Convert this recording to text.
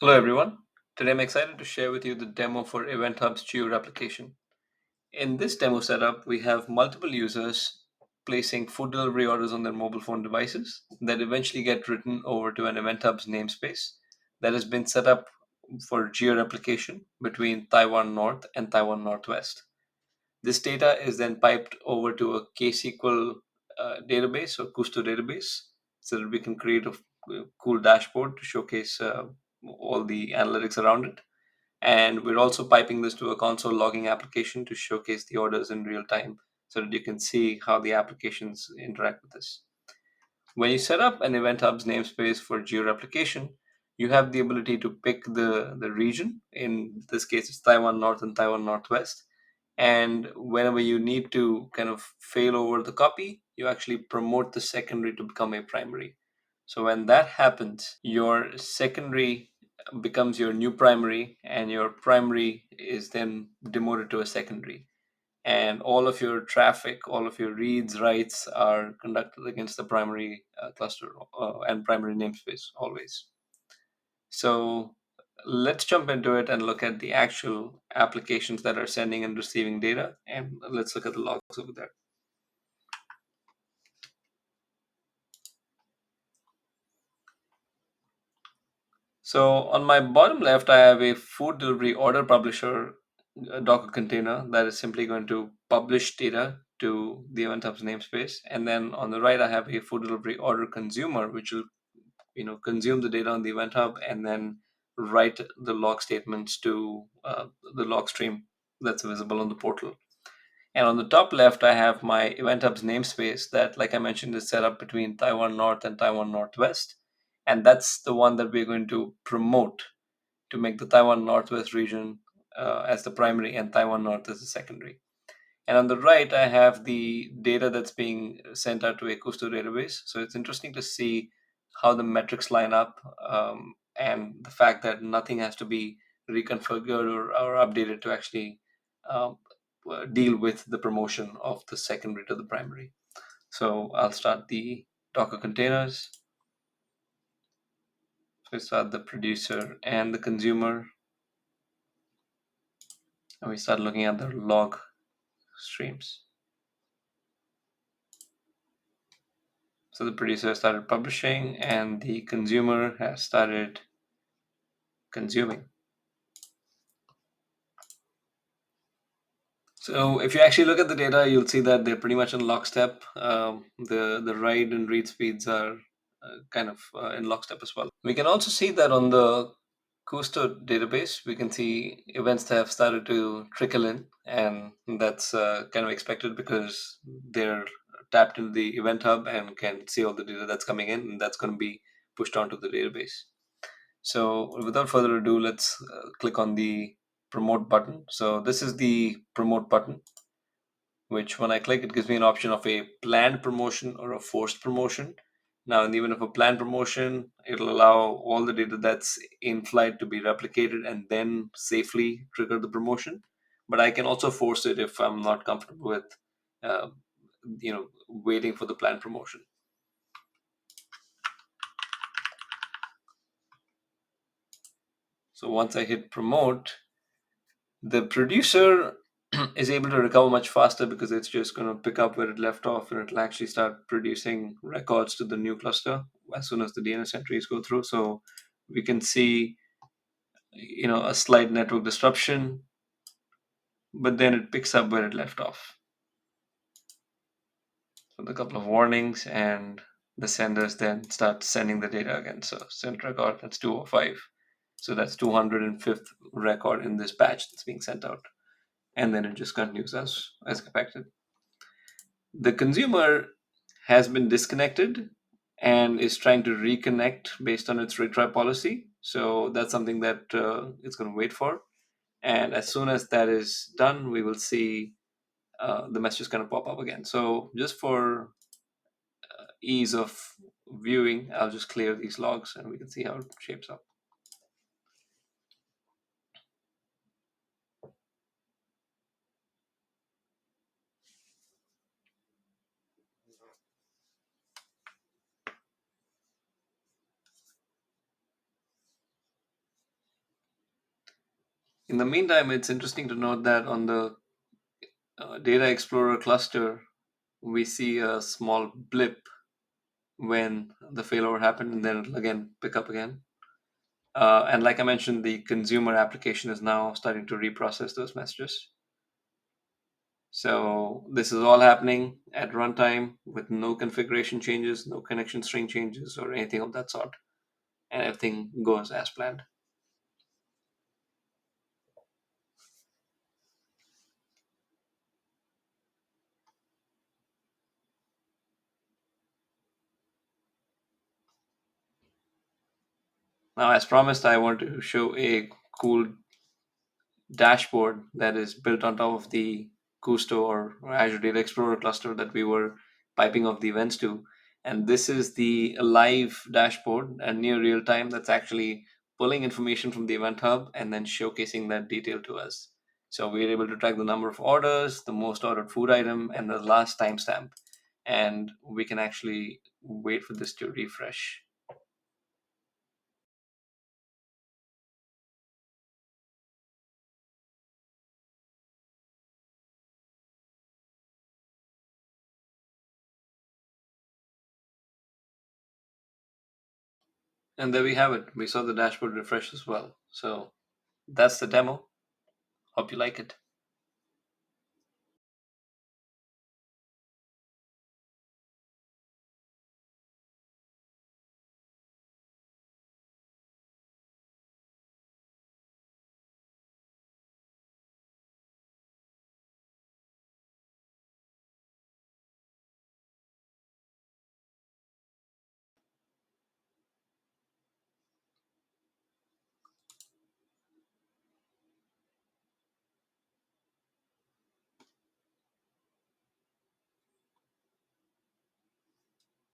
Hello everyone. Today I'm excited to share with you the demo for Event Hub's Geo-replication. In this demo setup, we have multiple users placing food delivery orders on their mobile phone devices that eventually get written over to an Event Hub's namespace that has been set up for geo-replication between Taiwan North and Taiwan Northwest. This data is then piped over to a KSQL database or Kusto database so that we can create a cool dashboard to showcase all the analytics around it. And we're also piping this to a console logging application to showcase the orders in real time so that you can see how the applications interact with this. When you set up an Event Hub's namespace for geo-replication, you have the ability to pick the region. In this case, it's Taiwan North and Taiwan Northwest. And whenever you need to kind of fail over the copy, you actually promote the secondary to become a primary. So when that happens, your secondary becomes your new primary, and your primary is then demoted to a secondary, and all of your traffic, all of your reads, writes are conducted against the primary cluster and primary namespace always. So let's jump into it and look at the actual applications that are sending and receiving data, and let's look at the logs over there. So on my bottom left, I have a food delivery order publisher Docker container that is simply going to publish data to the event hub's namespace. And then on the right, I have a food delivery order consumer, which will consume the data on the event hub and then write the log statements to the log stream that's visible on the portal. And on the top left, I have my event hub's namespace that, like I mentioned, is set up between Taiwan North and Taiwan Northwest. And that's the one that we're going to promote to make the Taiwan Northwest region as the primary and Taiwan North as the secondary. And on the right, I have the data that's being sent out to a Kusto database. So it's interesting to see how the metrics line up, and the fact that nothing has to be reconfigured or updated to actually um, deal with the promotion of the secondary to the primary. So I'll start the Docker containers. So we start the producer and the consumer, and we start looking at the log streams. So the producer started publishing and the consumer has started consuming. So if you actually look at the data, you'll see that they're pretty much in lockstep. The write and read speeds are kind of in lockstep as well. We can also see that on the Kusto database, we can see events that have started to trickle in, and that's kind of expected because they're tapped into the event hub and can see all the data that's coming in, and that's going to be pushed onto the database. So without further ado, let's click on the promote button. So this is the promote button, which when I click, it gives me an option of a planned promotion or a forced promotion. Now, in the event of a planned promotion, it'll allow all the data that's in flight to be replicated and then safely trigger the promotion. But I can also force it if I'm not comfortable with, uh, waiting for the planned promotion. So once I hit promote, the producer is able to recover much faster because it's just going to pick up where it left off, and it'll actually start producing records to the new cluster as soon as the DNS entries go through. So we can see, a slight network disruption, but then it picks up where it left off. So with a couple of warnings, and the senders then start sending the data again. So sent record, that's 205. So that's 205th record in this batch that's being sent out. And then it just continues as expected. The consumer has been disconnected and is trying to reconnect based on its retry policy. So that's something that it's going to wait for. And as soon as that is done, we will see the message is going to pop up again. So just for ease of viewing, I'll just clear these logs and we can see how it shapes up. In the meantime, it's interesting to note that on the Data Explorer cluster, we see a small blip when the failover happened, and then it'll again pick up again. And like I mentioned, the consumer application is now starting to reprocess those messages. So this is all happening at runtime with no configuration changes, no connection string changes, or anything of that sort, and everything goes as planned. Now, as promised, I want to show a cool dashboard that is built on top of the Gusto or Azure Data Explorer cluster that we were piping off the events to. And this is the live dashboard and near real time that's actually pulling information from the Event Hub and then showcasing that detail to us. So we're able to track the number of orders, the most ordered food item, and the last timestamp. And we can actually wait for this to refresh. And there we have it. We saw the dashboard refresh as well. So that's the demo. Hope you like it.